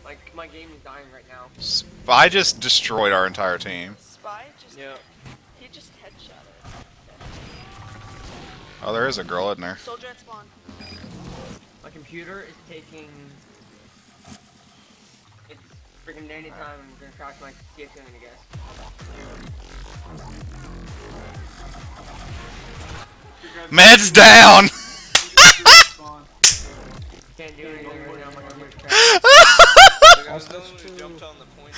Like, my game is dying right now. Spy just destroyed our entire team. Spy just... Yeah. He just headshot it. Oh, there is a girl in there. Soldier at spawn. My computer is taking... It's freaking any time I'm gonna crash my PS2, I guess. Meds down! Can't do anything right now, my computer's I was the one who jumped on the point.